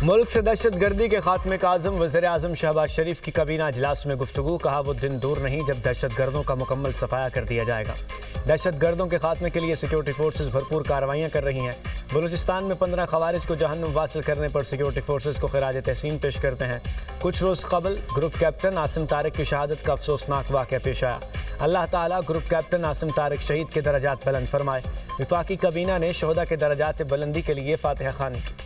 मुल्क से दहशत गर्दी के खात्मे का आज़म वज़ीर आज़म शहबाज शरीफ की काबीना इजलास में गुफ्तगू। कहा वो दिन दूर नहीं जब दहशत गर्दों का मुकम्मल सफाया कर दिया जाएगा। दहशत गर्दों के खात्मे के लिए सिक्योरिटी फोर्सेज भरपूर कार्रवाइयाँ कर रही हैं। बलूचिस्तान में 15 खवारिज को जहन्नुम वासिल करने पर सिक्योरिटी फोर्सेज को खिराज तहसीन पेश करते हैं। कुछ रोज़ कबल ग्रुप कैप्टन आसिम तारिक की शहादत का अफसोसनाक वाक़या पेश आया। अल्लाह ताला ग्रुप कैप्टन आसिम तारिक शहीद के दर्जात बुलंद फरमाए। वफाकी काबीना ने शहदा के दर्जात बुलंदी के लिए फातिहा खानी की।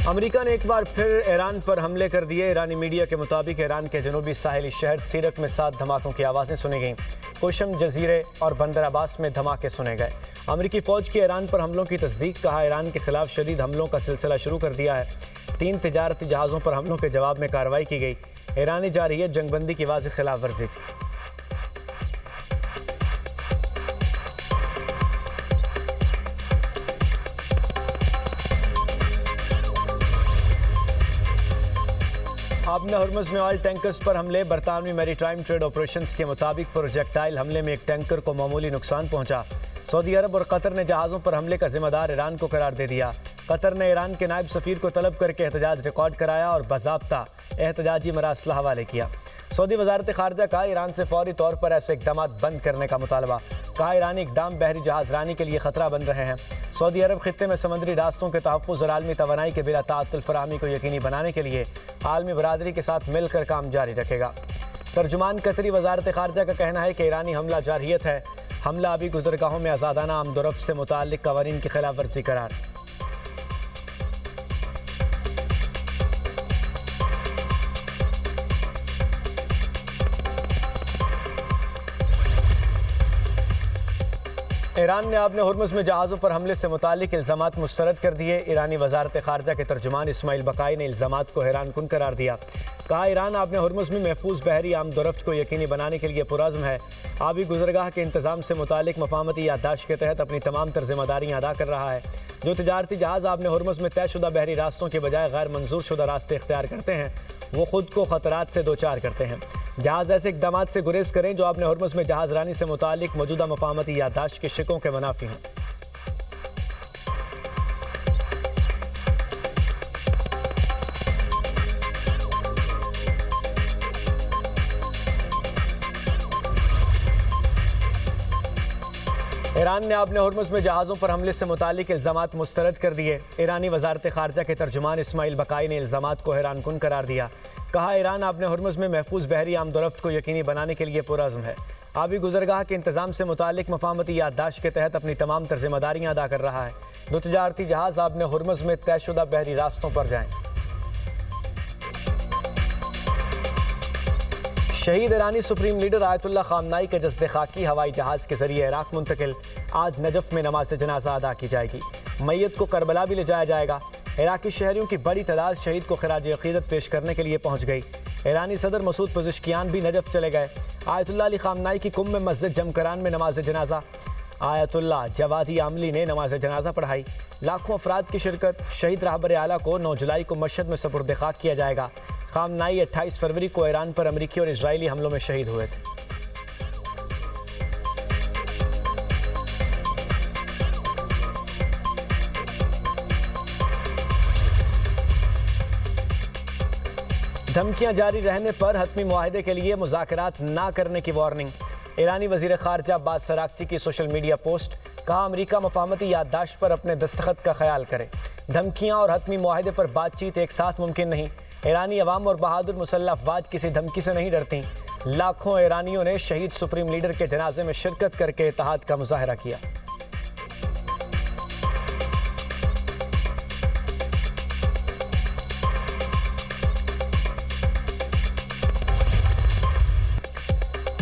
अमेरिका ने एक बार फिर ईरान पर हमले कर दिए। ईरानी मीडिया के मुताबिक ईरान के जनूबी साहिली शहर सीरत में 7 धमाकों की आवाज़ें सुनी गईं। कोशम जजीरे और बंदर अब्बास में धमाके सुने गए। अमेरिकी फ़ौज की ईरान पर हमलों की तस्दीक। कहा ईरान के खिलाफ शदीद हमलों का सिलसिला शुरू कर दिया है। 3 तिजारती जहाज़ों पर हमलों के जवाब में कार्रवाई की गई। ईरानी जारहियत जंगबंदी की वाज़ेह खिलाफ वर्जी थी। आबना हुर्मुज़ में ऑयल टैंकर्स पर हमले। बरतानवी मैरीटाइम ट्रेड ऑपरेशंस के मुताबिक प्रोजेक्टाइल हमले में एक टैंकर को मामूली नुकसान पहुंचा। सऊदी अरब और कतर ने जहाज़ों पर हमले का जिम्मेदार ईरान को करार दे दिया। कतर ने ईरान के नायब सफ़ीर को तलब करके एहतजाज रिकॉर्ड कराया और बाज़ाब्ता एहतजाजी मरासला हवाले किया। सऊदी वज़ारत ख़ारजा का ईरान से फौरी तौर पर ऐसे इक़दाम बंद करने का मुतालबा। कहा ईरानी इक़दाम बहरी जहाज़ रानी के लिए ख़तरा बन रहे हैं। सऊदी अरब खित्ते में समुद्री रास्तों के तहफ़्फ़ुज़ और आलमी तवानाई के बिला ताअत्तुल फ़राहमी को यकीनी बनाने के लिए आलमी बरादरी के साथ मिलकर काम जारी रखेगा। तर्जुमान कतरी वज़ारत ख़ारजा का कहना है कि ईरानी हमला जारहियत है। हमला अभी गुज़रगाहों में आज़ादाना आमदोरफ्त से मुताल्लिक़ क़वानीन की खिलाफ वर्जी करार। ईरान ने आबने हुर्मुज़ में जहाज़ों पर हमले से मुताल्लिक़ इल्ज़ामात मुस्तरद कर दिए। ईरानी वज़ारत ख़ारजा के तर्जुमान इस्माइल बकाई ने इल्ज़ामात को हैरान कुन करार दिया। कहा ईरान आबने हुर्मुज़ में महफूज बहरी आमदोरफ्त को यकीनी बनाने के लिए पुरज़्म है। आबी गुज़रगाह के इंतज़ाम से मुताल्लिक़ मफ़ाहमती याददाश्त के तहत अपनी तमाम तर ज़िम्मेदारियाँ अदा कर रहा है। जो तिजारती जहाज़ आबने हुर्मुज़ में तयशुदा बहरी रास्तों के बजाय गैर मंजूर शुदा रास्ते इख्तियार करते हैं, वो खुद को ख़तरात से दो चार करते हैं। जहाज़ ऐसे इक़दामात से गुरेज करें जो आबने हुर्मुज़ में जहाज़ रानी से मुताल्लिक़ मौजूदा मफ़ाहमती याददाश्त के शिकों के मुनाफी हों। ईरान ने आबने हुर्मुज़ में जहाज़ों पर हमले से मुताल्लिक़ इल्ज़ामात मुस्तरद कर दिए। ईरानी वज़ारत ख़ारजा के तर्जुमान इस्माइल बकाई ने इल्ज़ामात को हैरान कुन करार दिया। कहा ईरान आबने हुर्मुज़ में महफूज बहरी आमदोरफ्त को यकीनी बनाने के लिए पुरज़्म है। आबी गुज़रगाह के इंतज़ाम से मुताल्लिक़ मफ़ाहमती याददाश्त के तहत अपनी तमाम तर ज़िम्मेदारियाँ अदा कर रहा है। 2 तिजारती जहाज़ आबने हुर्मुज़ में तयशुदा बहरी रास्तों पर जाएँ। शहीद ईरानी सुप्रीम लीडर आयतुल्ला ख़ामनाई के जस्द खाकी हवाई जहाज़ के ज़रिए इराक़ मुंतकिल। आज नजफ़ में नमाज़ जनाज़ा अदा की जाएगी। मैयत को करबला भी ले जाया जाएगा। इराक़ी शहरियों की बड़ी तादाद शहीद को खिराज अक़ीदत पेश करने के लिए पहुँच गई। ईरानी सदर मसूद पज़ेश्कियान भी नजफ़ चले गए। आयतुल्ला अली ख़ामनाई की कुम में मस्जिद जमकरान में नमाज जनाज़ा। आयतुल्ला जवादी आमली ने नमाज जनाज़ा पढ़ाई। लाखों अफराद की शिरकत। शहीद रहबर आला को 9 जुलाई को मशहद में सपुर्द खाक किया जाएगा। ख़ामनाई 28 फरवरी को ईरान पर अमरीकी और इजरायली हमलों में शहीद हुए थे। धमकियां जारी रहने पर हतमी मुआहदे के लिए मुज़ाकरात ना करने की वार्निंग। ईरानी वज़ीर ख़ारजा अब्बास सराक्ची की सोशल मीडिया पोस्ट। कहा अमरीका मफ़ाहमती याददाश्त पर अपने दस्तखत का ख्याल करे। धमकियां और हतमी मुआहदे पर बातचीत एक साथ मुमकिन नहीं। ईरानी अवाम और बहादुर मुसल्लह अफ़वाज किसी धमकी से नहीं डरती। लाखों ईरानियों ने शहीद सुप्रीम लीडर के जनाजे में शिरकत करके इत्तेहाद का मुज़ाहरा किया।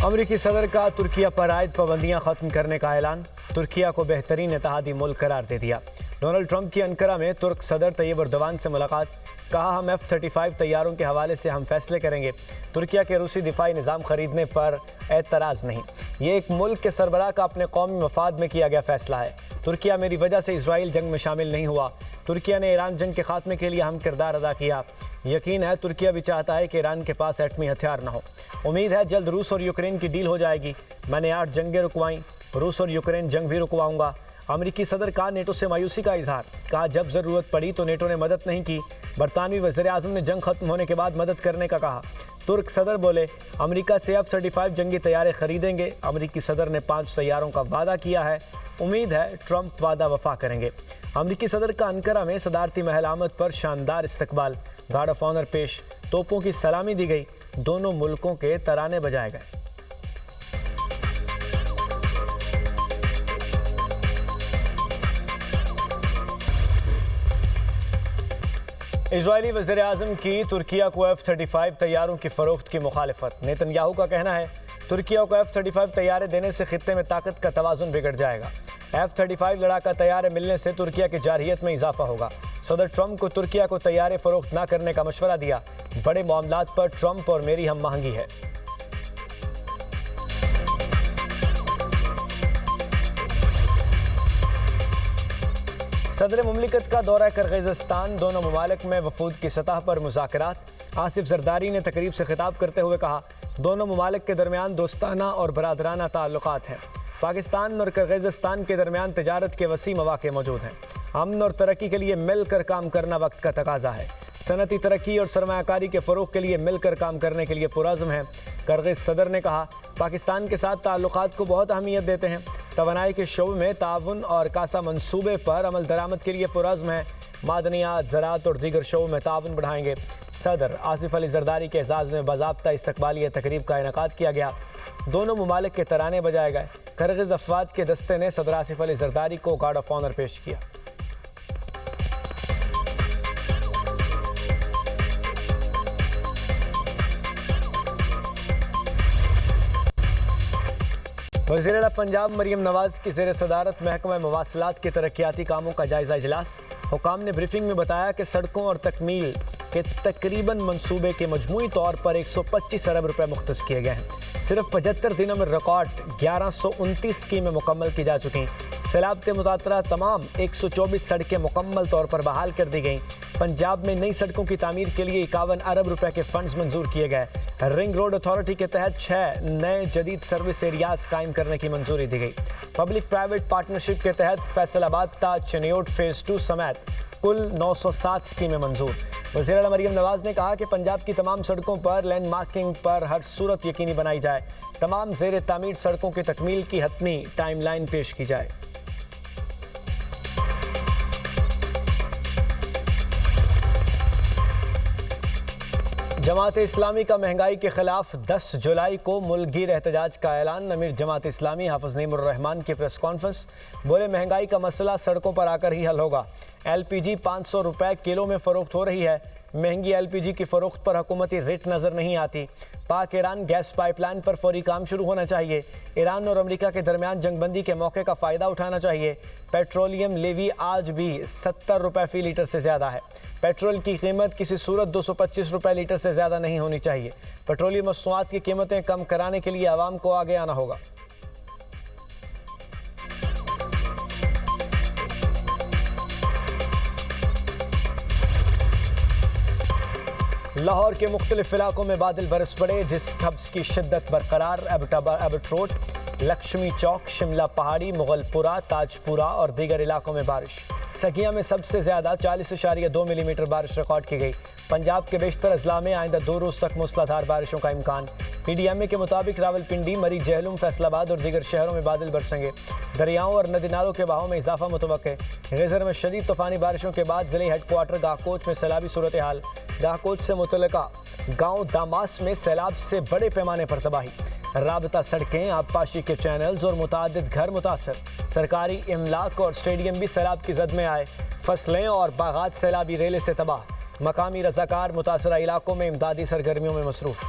अमरीकी सदर का तुर्किया पर आयद पाबंदियां ख़त्म करने का ऐलान। तुर्किया को बेहतरीन इत्तेहादी मुल्क करार दे दिया। डोनाल्ड ट्रंप की अंकारा में तुर्क सदर तैयब एर्दोगान से मुलाकात। कहा हम F-35 तैयारों के हवाले से हम फैसले करेंगे। तुर्किया के रूसी दिफाई निज़ाम खरीदने पर एतराज़ नहीं। ये एक मुल्क के सरबराह का अपने कौमी मफाद में किया गया फैसला है। तुर्किया मेरी वजह से इसराइल जंग में शामिल नहीं हुआ। तुर्किया ने ईरान जंग के खात्मे के लिए अहम किरदार अदा किया। यकीन है तुर्किया भी चाहता है कि ईरान के पास एटमी हथियार न हो। उम्मीद है जल्द रूस और यूक्रेन की डील हो जाएगी। मैंने 8 जंगें रुकवाईं, रूस और यूक्रेन जंग भी रुकवाऊंगा। अमेरिकी सदर का नेटो से मायूसी का इजहार, कहा जब ज़रूरत पड़ी तो नेटो ने मदद नहीं की। बरतानवी वज़ीर-ए-आज़म ने जंग खत्म होने के बाद मदद करने का कहा। तुर्क सदर बोले अमेरिका से F-35 जंगी तैयारे खरीदेंगे। अमेरिकी सदर ने 5 तैयारों का वादा किया है। उम्मीद है ट्रंप वादा वफा करेंगे। अमेरिकी सदर का अंकारा में सदारती महल आमद पर शानदार इस्तकबाल, गार्ड ऑफ ऑनर पेश, तोपों की सलामी दी गई। दोनों मुल्कों के तराने बजाए गए। इजरायली वज़ीर-ए-आज़म की तुर्किया को F-35 तैयारों की फ़रोख्त की मुखालिफत। नेतन्याहू का कहना है तुर्किया को F-35 तैयारे देने से खित्ते में ताकत का तवाज़ुन बिगड़ जाएगा। F-35 लड़ाका तैयारे मिलने से तुर्किया की जारहियत में इजाफा होगा। सदर ट्रंप को तुर्किया को तैयारे फ़रोख्त न करने का मशवरा दिया। बड़े मामलात पर ट्रंप और मेरी हम महंगी है। सदर मुमलिकत का दौरा किर्गिज़स्तान, दोनों ममालिक में वफूद की सतह पर मुज़ाकरात। आसिफ जरदारी ने तकरीब से खिताब करते हुए कहा दोनों ममालिक के दरमियान दोस्ताना और बरादराना ताल्लुकात हैं। पाकिस्तान और किर्गिज़स्तान के दरमियान तिजारत के वसी मौके मौजूद हैं। अमन और तरक्की के लिए मिलकर काम करना वक्त का तकाजा है। सनती तरक्की और सरमायाकारी के फ़रोग़ के लिए मिलकर काम करने के लिए पुरज़्म है। किर्गिज़ सदर ने कहा पाकिस्तान के साथ ताल्लुकात को बहुत अहमियत देते हैं। तवानाई के शोबे में ताउन और कासा मंसूबे पर अमल दरामद के लिए पुरज़्म है। मादनियात, ज़राअत और दीगर शोबों में ताउन बढ़ाएंगे। सदर आसिफ अली जरदारी के एजाज़ में बाज़ाब्ता इस्तकबालिया तकरीब का इनेकाद किया गया। दोनों ममालिक के तराने बजाए गए। किर्गिज़ अफवाज के दस्ते ने सदर आसिफ अली जरदारी को गार्ड ऑफ ऑनर पेश किया। वज़ीर-ए-आला पंजाब मरियम नवाज की ज़ेर सदारत महकमा मवासलात के तरक्याती कामों का जायज़ा इजलास। हुकाम ने ब्रीफिंग में बताया कि सड़कों और तकमील के तकरीबन मंसूबे के मजमूई तौर पर 125 अरब रुपए मुख्तस किए गए हैं। सिर्फ 75 दिनों में रिकॉर्ड 1129 स्कीमें मुकम्मल की जा चुकी। सैलाब से मुतासरा तमाम 124 सड़कें मुकम्मल तौर पर बहाल कर दी गईं। पंजाब में नई सड़कों की तामीर के लिए 51 अरब रुपए के फंड्स मंजूर किए गए। रिंग रोड अथॉरिटी के तहत 6 नए जदीद सर्विस एरियाज कायम करने की मंजूरी दी गई। पब्लिक प्राइवेट पार्टनरशिप के तहत फैसलाबाद ता चिन्योट फेज़ 2 समेत कुल 907 स्कीमें मंजूर। वज़ीर-ए-आला मरियम नवाज ने कहा कि पंजाब की तमाम सड़कों पर लैंड मार्किंग पर हर सूरत यकीनी बनाई जाए। तमाम ज़ेर तामीर सड़कों की तकमील की हतमी टाइमलाइन पेश की जाए। जमात इस्लामी का महंगाई के खिलाफ 10 जुलाई को मुल्कगीर एहतजाज का ऐलान। अमीर जमात इस्लामी हाफिज नईमुर रहमान की प्रेस कॉन्फ्रेंस, बोले महंगाई का मसला सड़कों पर आकर ही हल होगा। LPG 500 रुपए किलो में फ़रोख्त हो रही है। महंगी LPG की फ़रोख्त पर हुकूमती रेट नज़र नहीं आती। पाक ईरान गैस पाइपलाइन पर फौरी काम शुरू होना चाहिए। ईरान और अमेरिका के दरमियान जंगबंदी के मौके का फ़ायदा उठाना चाहिए। पेट्रोलियम लेवी आज भी 70 रुपए फ़ी लीटर से ज़्यादा है। पेट्रोल की कीमत किसी सूरत 225 रुपए लीटर से ज़्यादा नहीं होनी चाहिए। पेट्रोलियम मसनूआत की कीमतें कम कराने के लिए आवाम को आगे आना होगा। लाहौर के मुख्तलिफ इलाकों में बादल बरस पड़े, जिस हब्स की शिद्दत बरकरार। एबट रोड, लक्ष्मी चौक, शिमला पहाड़ी, मुगलपुरा, ताजपुरा और दीगर इलाकों में बारिश। सकिया में सबसे ज़्यादा 40.2 मिलीमीटर बारिश रिकॉर्ड की गई। पंजाब के बेशतर अजला में आइंदा 2 रोज़ तक मूसलाधार बारिशों का इम्कान। PDMA के मुताबिक रावलपिंडी, मरी, जहलुम, फैसलाबाद और दीगर शहरों में बादल बरसेंगे। दरियाओं और नदी नालों के बहाव में इजाफा मुतवक्के। गैज़र में शदीद तूफ़ानी बारिशों के बाद ज़िले हेडक्वार्टर गाहकोच में सैलाबी सूरत हाल। गाहकोच से मुतल्लिका गाँव दामास में सैलाब से बड़े पैमाने पर तबाही। राबता सड़कें, आबपाशी के चैनल्स और मुतादिद घर मुतासर। सरकारी इमलाक और स्टेडियम भी सैलाब की जद में आए। फसलें और बागात सैलाबी रेले से तबाह। मकामी रज़ाकार मुतासरा इलाकों में इमदादी सरगर्मियों में मसरूफ़।